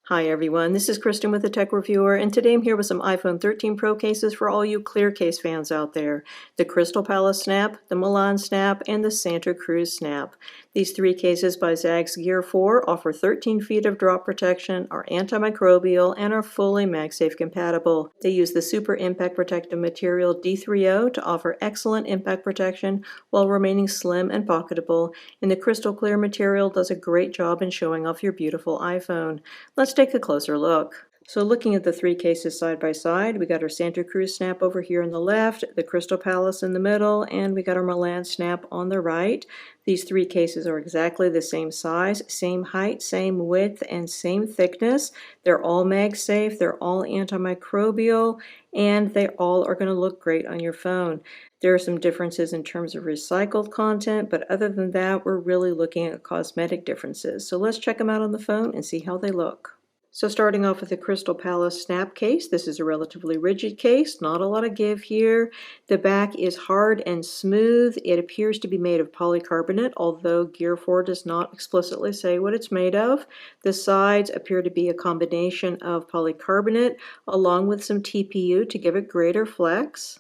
Hi everyone, this is Kristen with the Tech Reviewer, and today I'm here with some iPhone 13 Pro cases for all you clear case fans out there. The Crystal Palace Snap, the Milan Snap, and the Santa Cruz Snap. These three cases by Zagg's Gear4 offer 13 feet of drop protection, are antimicrobial, and are fully MagSafe compatible. They use the super impact protective material D3O to offer excellent impact protection while remaining slim and pocketable, and the crystal clear material does a great job in showing off your beautiful iPhone. Let's take a closer look. So looking at the three cases side by side, we got our Santa Cruz Snap over here on the left, the Crystal Palace in the middle, and we got our Milan Snap on the right. These three cases are exactly the same size, same height, same width, and same thickness. They're all MagSafe, they're all antimicrobial, and they all are going to look great on your phone. There are some differences in terms of recycled content, but other than that, we're really looking at cosmetic differences. So let's check them out on the phone and see how they look. So starting off with the Crystal Palace Snap case, this is a relatively rigid case, not a lot of give here. The back is hard and smooth. It appears to be made of polycarbonate, although Gear4 does not explicitly say what it's made of. The sides appear to be a combination of polycarbonate along with some TPU to give it greater flex.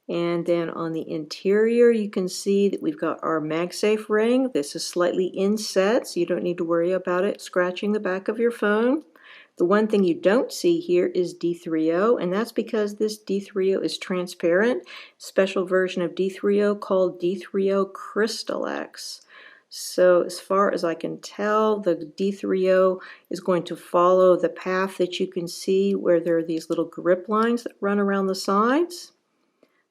And then on the interior, you can see that we've got our MagSafe ring. This is slightly inset, so you don't need to worry about it scratching the back of your phone. The one thing you don't see here is D3O, and that's because this D3O is transparent. Special version of D3O called D3O Crystalex. So as far as I can tell, the D3O is going to follow the path that you can see where there are these little grip lines that run around the sides.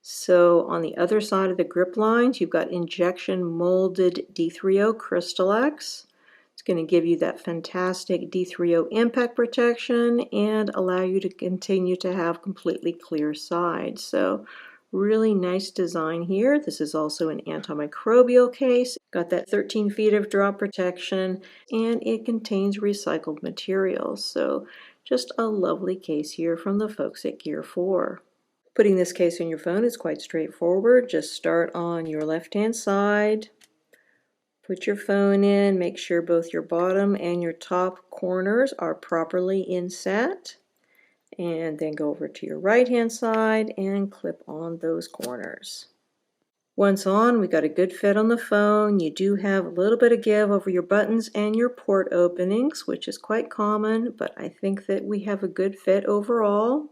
So on the other side of the grip lines, you've got injection molded D3O Crystalex. It's going to give you that fantastic D3O impact protection and allow you to continue to have completely clear sides. So really nice design here. This is also an antimicrobial case. Got that 13 feet of drop protection, and it contains recycled materials. So just a lovely case here from the folks at Gear4. Putting this case on your phone is quite straightforward. Just start on your left-hand side. Put your phone in, make sure both your bottom and your top corners are properly inset. And then go over to your right-hand side and clip on those corners. Once on, we got a good fit on the phone. You do have a little bit of give over your buttons and your port openings, which is quite common, but I think that we have a good fit overall.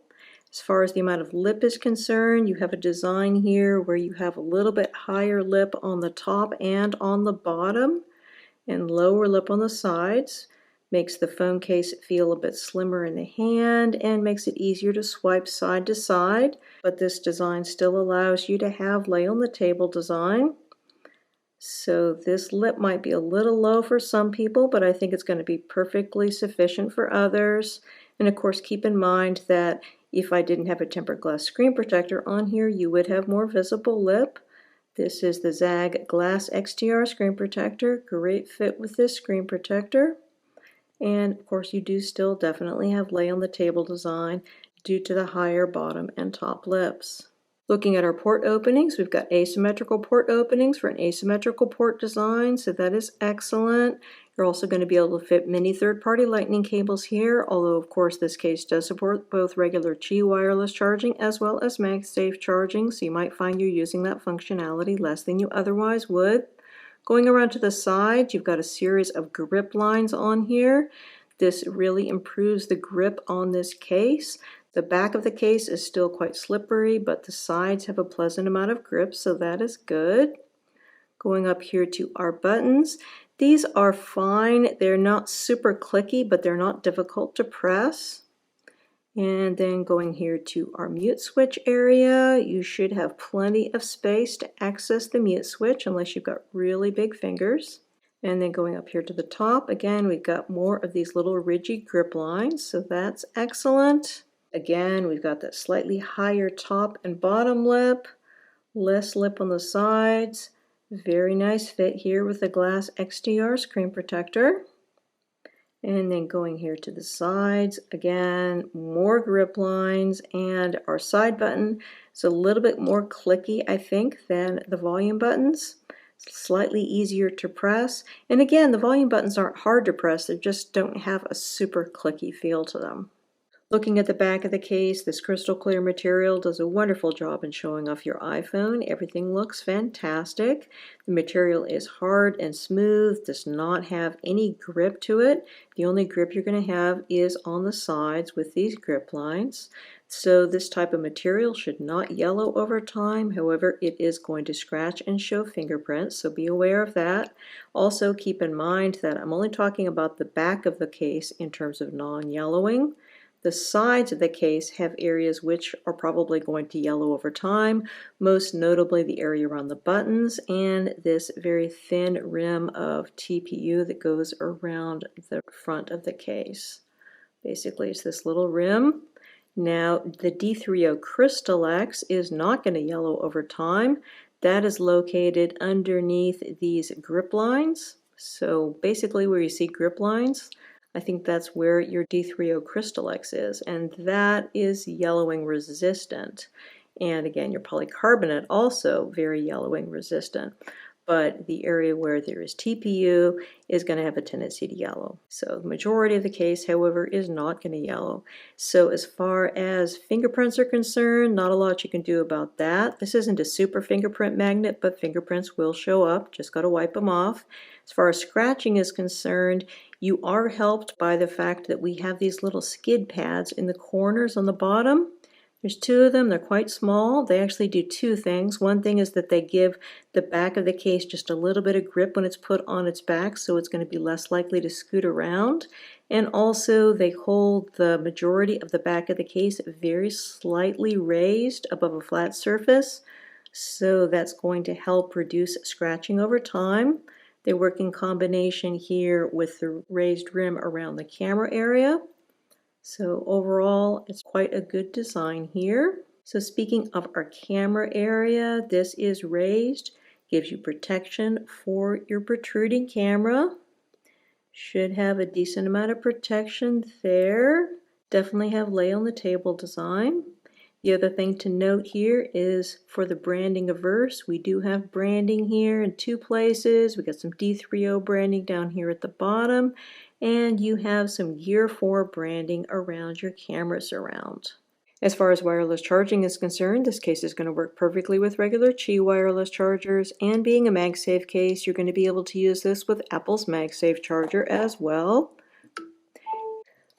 As far as the amount of lip is concerned, you have a design here where you have a little bit higher lip on the top and on the bottom, and lower lip on the sides. Makes the phone case feel a bit slimmer in the hand and makes it easier to swipe side to side. But this design still allows you to have lay on the table design. So this lip might be a little low for some people, but I think it's going to be perfectly sufficient for others. And of course, keep in mind that if I didn't have a tempered glass screen protector on here, you would have more visible lip. This is the Zagg Glass XTR screen protector. Great fit with this screen protector. And of course, you do still definitely have lay on the table design due to the higher bottom and top lips. Looking at our port openings, we've got asymmetrical port openings for an asymmetrical port design, so that is excellent. You're also going to be able to fit many third-party lightning cables here, although of course this case does support both regular Qi wireless charging as well as MagSafe charging, so you might find you're using that functionality less than you otherwise would. Going around to the side, you've got a series of grip lines on here. This really improves the grip on this case. The back of the case is still quite slippery, but the sides have a pleasant amount of grip, so that is good. Going up here to our buttons, these are fine. They're not super clicky, but they're not difficult to press. And then going here to our mute switch area, you should have plenty of space to access the mute switch unless you've got really big fingers. And then going up here to the top, again, we've got more of these little rigid grip lines, so that's excellent. Again, we've got that slightly higher top and bottom lip, less lip on the sides. Very nice fit here with the Glass XTR screen protector. And then going here to the sides, again, more grip lines, and our side button is a little bit more clicky, I think, than the volume buttons. slightly easier to press. And again, the volume buttons aren't hard to press, they just don't have a super clicky feel to them. Looking at the back of the case, this crystal clear material does a wonderful job in showing off your iPhone. Everything looks fantastic. The material is hard and smooth, does not have any grip to it. The only grip you're going to have is on the sides with these grip lines. So this type of material should not yellow over time. However, it is going to scratch and show fingerprints, so be aware of that. Also keep in mind that I'm only talking about the back of the case in terms of non-yellowing. The sides of the case have areas which are probably going to yellow over time, most notably the area around the buttons and this very thin rim of TPU that goes around the front of the case. Basically, it's this little rim. Now, the D3O Crystalex is not going to yellow over time. That is located underneath these grip lines. So basically where you see grip lines, I think that's where your D3O Crystalex is, and that is yellowing resistant. And again, your polycarbonate also very yellowing resistant. But the area where there is TPU is going to have a tendency to yellow. So the majority of the case, however, is not going to yellow. So as far as fingerprints are concerned, not a lot you can do about that. This isn't a super fingerprint magnet, but fingerprints will show up. Just got to wipe them off. As far as scratching is concerned, you are helped by the fact that we have these little skid pads in the corners on the bottom. There's two of them, they're quite small. They actually do two things. One thing is that they give the back of the case just a little bit of grip when it's put on its back, so it's going to be less likely to scoot around. And also they hold the majority of the back of the case very slightly raised above a flat surface, so that's going to help reduce scratching over time. They work in combination here with the raised rim around the camera area. So overall, it's quite a good design here. So speaking of our camera area, this is raised, gives you protection for your protruding camera. Should have a decent amount of protection there. Definitely have lay on the table design. The other thing to note here is for the branding averse, we do have branding here in two places. We got some D3O branding down here at the bottom, and you have some Gear4 branding around your camera surround. As far as wireless charging is concerned, this case is going to work perfectly with regular Qi wireless chargers, and being a MagSafe case, you're going to be able to use this with Apple's MagSafe charger as well.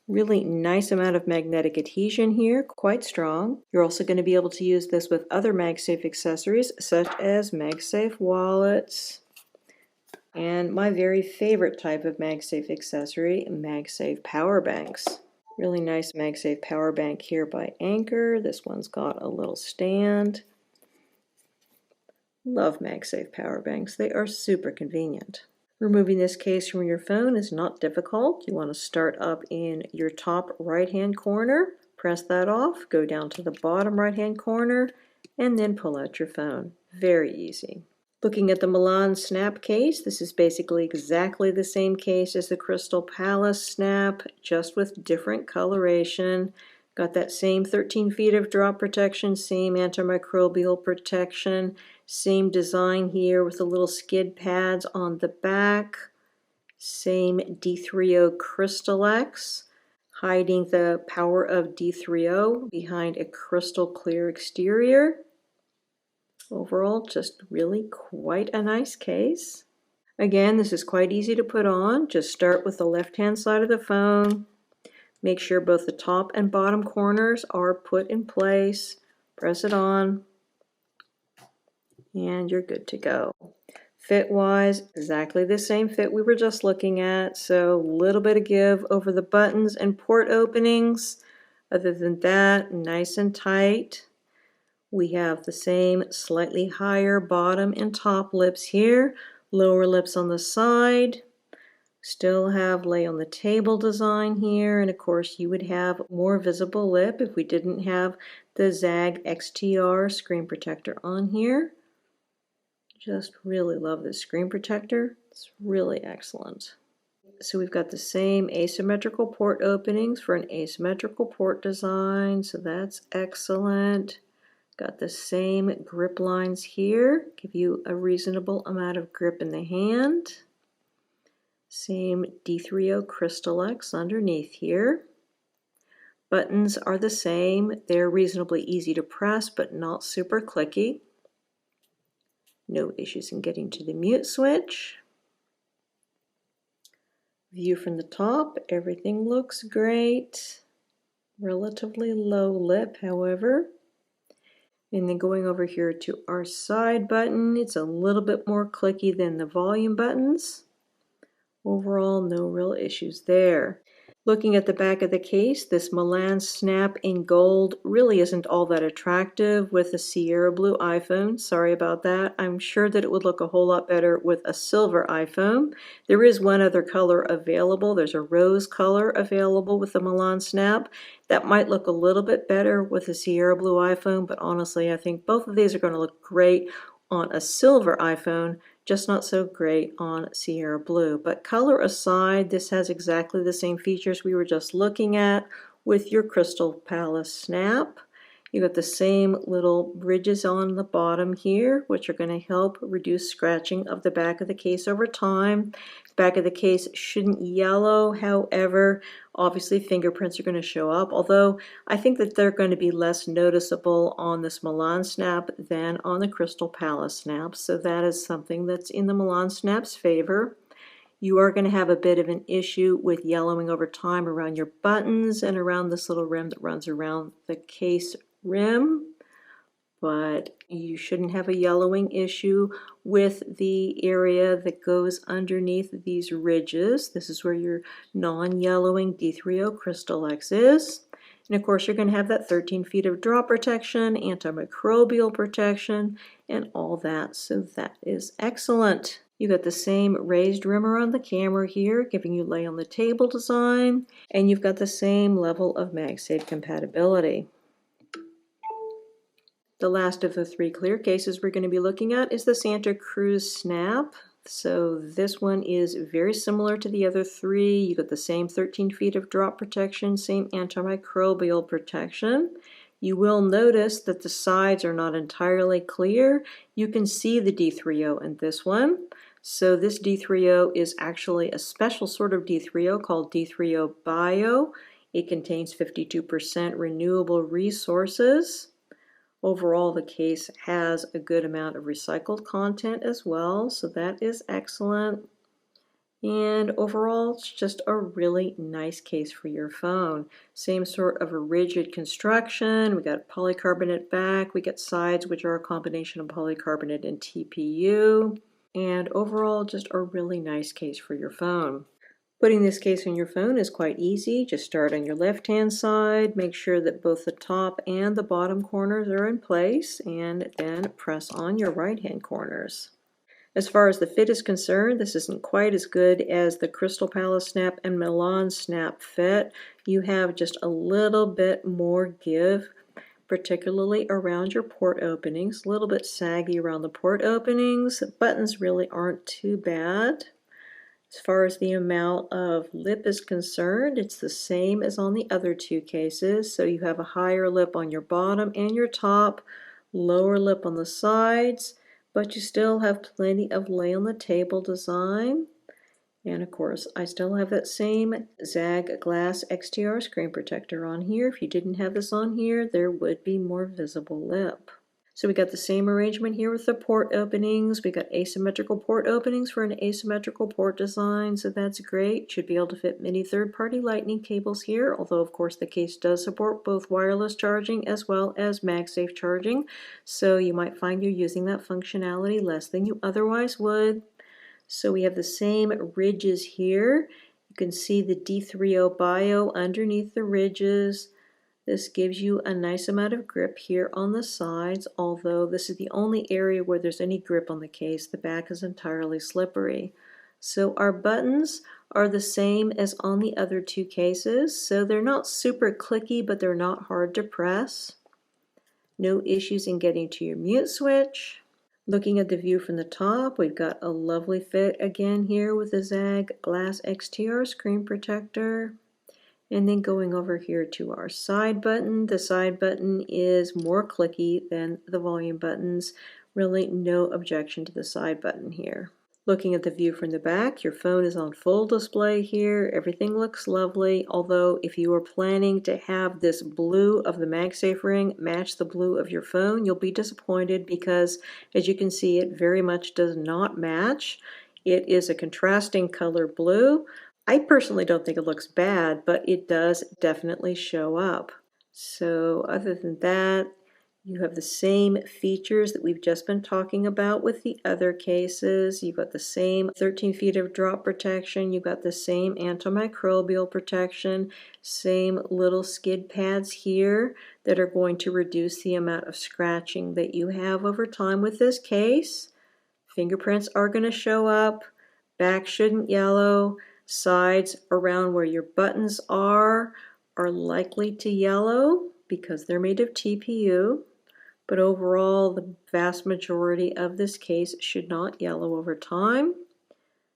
Really nice amount of magnetic adhesion here, quite strong. You're also going to be able to use this with other MagSafe accessories such as MagSafe wallets and my very favorite type of MagSafe accessory, MagSafe power banks. Really nice MagSafe power bank here by Anchor. This one's got a little stand. Love MagSafe power banks. They are super convenient. Removing this case from your phone is not difficult. You want to start up in your top right-hand corner, press that off, go down to the bottom right-hand corner, and then pull out your phone. Very easy. Looking at the Milan Snap case, this is basically exactly the same case as the Crystal Palace Snap, just with different coloration. Got that same 13 feet of drop protection, same antimicrobial protection, same design here with the little skid pads on the back, same D3O Crystalex, hiding the power of D3O behind a crystal clear exterior. Overall, just really quite a nice case. Again, this is quite easy to put on. Just start with the left-hand side of the phone. Make sure both the top and bottom corners are put in place. Press it on, and you're good to go. Fit-wise, exactly the same fit we were just looking at, so a little bit of give over the buttons and port openings. Other than that, nice and tight. We have the same slightly higher bottom and top lips here, lower lips on the side. Still have lay on the table design here, and of course you would have more visible lip if we didn't have the Zagg XTR screen protector on here. Just really love this screen protector. It's really excellent. So we've got the same asymmetrical port openings for an asymmetrical port design, so that's excellent. Got the same grip lines here, give you a reasonable amount of grip in the hand. Same D3O Crystalex underneath here. Buttons are the same. They're reasonably easy to press, but not super clicky. No issues in getting to the mute switch. View from the top, everything looks great. Relatively low lip, however. And then going over here to our side button, it's a little bit more clicky than the volume buttons. Overall, no real issues there. Looking at the back of the case, this Milan Snap in gold really isn't all that attractive with a Sierra blue iPhone. Sorry about that. I'm sure that it would look a whole lot better with a silver iPhone. There is one other color available. There's a rose color available with the Milan Snap. That might look a little bit better with a Sierra blue iPhone, but honestly, I think both of these are going to look great on a silver iPhone, just not so great on Sierra Blue. But color aside, this has exactly the same features we were just looking at with your Crystal Palace Snap. You got the same little bridges on the bottom here, which are going to help reduce scratching of the back of the case over time. The back of the case shouldn't yellow, however, obviously fingerprints are going to show up, although I think that they're going to be less noticeable on this Milan Snap than on the Crystal Palace Snap, so that is something that's in the Milan Snap's favor. You are going to have a bit of an issue with yellowing over time around your buttons and around this little rim that runs around the case rim, but you shouldn't have a yellowing issue with the area that goes underneath these ridges. This is where your non-yellowing D3O Crystalex is. And of course, you're going to have that 13 feet of drop protection, antimicrobial protection, and all that. So that is excellent. You got the same raised rim around the camera here, giving you lay on the table design, and you've got the same level of MagSafe compatibility. The last of the three clear cases we're going to be looking at is the Santa Cruz Snap. So this one is very similar to the other three. You got the same 13 feet of drop protection, same antimicrobial protection. You will notice that the sides are not entirely clear. You can see the D3O in this one. So this D3O is actually a special sort of D3O called D3O Bio. It contains 52% renewable resources. Overall, the case has a good amount of recycled content as well, so that is excellent. And overall, it's just a really nice case for your phone. Same sort of a rigid construction. We got polycarbonate back. We got sides, which are a combination of polycarbonate and TPU. And overall, just a really nice case for your phone. Putting this case on your phone is quite easy. Just start on your left-hand side, make sure that both the top and the bottom corners are in place, and then press on your right-hand corners. As far as the fit is concerned, this isn't quite as good as the Crystal Palace Snap and Milan Snap fit. You have just a little bit more give, particularly around your port openings. A little bit saggy around the port openings. Buttons really aren't too bad. As far as the amount of lip is concerned, it's the same as on the other two cases. So you have a higher lip on your bottom and your top, lower lip on the sides, but you still have plenty of lay on the table design. And of course, I still have that same Zagg glass XTR screen protector on here. If you didn't have this on here, there would be more visible lip. So we got the same arrangement here with the port openings. We got asymmetrical port openings for an asymmetrical port design, so that's great. Should be able to fit many third-party lightning cables here, although of course the case does support both wireless charging as well as MagSafe charging, so you might find you're using that functionality less than you otherwise would. So we have the same ridges here. You can see the D3O Bio underneath the ridges. This gives you a nice amount of grip here on the sides, although this is the only area where there's any grip on the case. The back is entirely slippery. So our buttons are the same as on the other two cases, so they're not super clicky, but they're not hard to press. No issues in getting to your mute switch. Looking at the view from the top, we've got a lovely fit again here with the Zagg Glass XTR screen protector. And then going over here to our side button, the side button is more clicky than the volume buttons. Really no objection to the side button here. Looking at the view from the back, your phone is on full display here. Everything looks lovely, although if you are planning to have this blue of the MagSafe ring match the blue of your phone, you'll be disappointed because, as you can see, it very much does not match. It is a contrasting color blue. I personally don't think it looks bad, but it does definitely show up. So other than that, you have the same features that we've just been talking about with the other cases. You've got the same 13 feet of drop protection. You've got the same antimicrobial protection, same little skid pads here that are going to reduce the amount of scratching that you have over time with this case. Fingerprints are going to show up. Back shouldn't yellow. Sides around where your buttons are likely to yellow because they're made of TPU. But overall, the vast majority of this case should not yellow over time.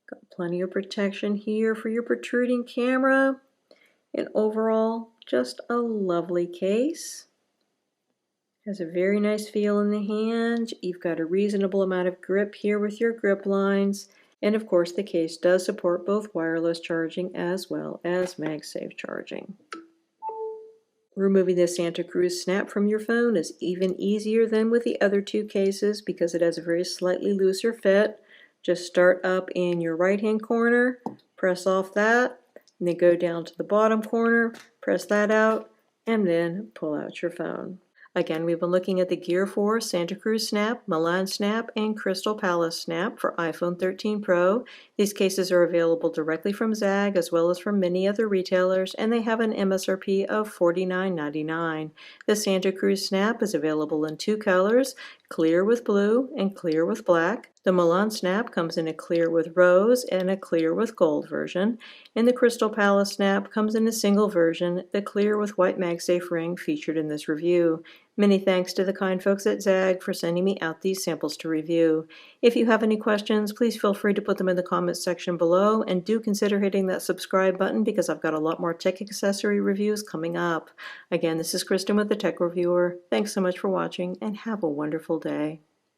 Got plenty of protection here for your protruding camera. And overall, just a lovely case. Has a very nice feel in the hand. You've got a reasonable amount of grip here with your grip lines. And of course, the case does support both wireless charging as well as MagSafe charging. Removing the Santa Cruz Snap from your phone is even easier than with the other two cases because it has a very slightly looser fit. Just start up in your right-hand corner, press off that, and then go down to the bottom corner, press that out, and then pull out your phone. Again, we've been looking at the Gear4 Santa Cruz Snap, Milan Snap, and Crystal Palace Snap for iPhone 13 Pro. These cases are available directly from Zagg as well as from many other retailers, and they have an MSRP of $49.99. The Santa Cruz Snap is available in two colors, clear with blue and clear with black. The Milan Snap comes in a clear with rose and a clear with gold version, and the Crystal Palace Snap comes in a single version, the clear with white MagSafe ring featured in this review. Many thanks to the kind folks at Zagg for sending me out these samples to review. If you have any questions, please feel free to put them in the comments section below, and do consider hitting that subscribe button because I've got a lot more tech accessory reviews coming up. Again, this is Kristen with the Tech Reviewer. Thanks so much for watching, and have a wonderful day.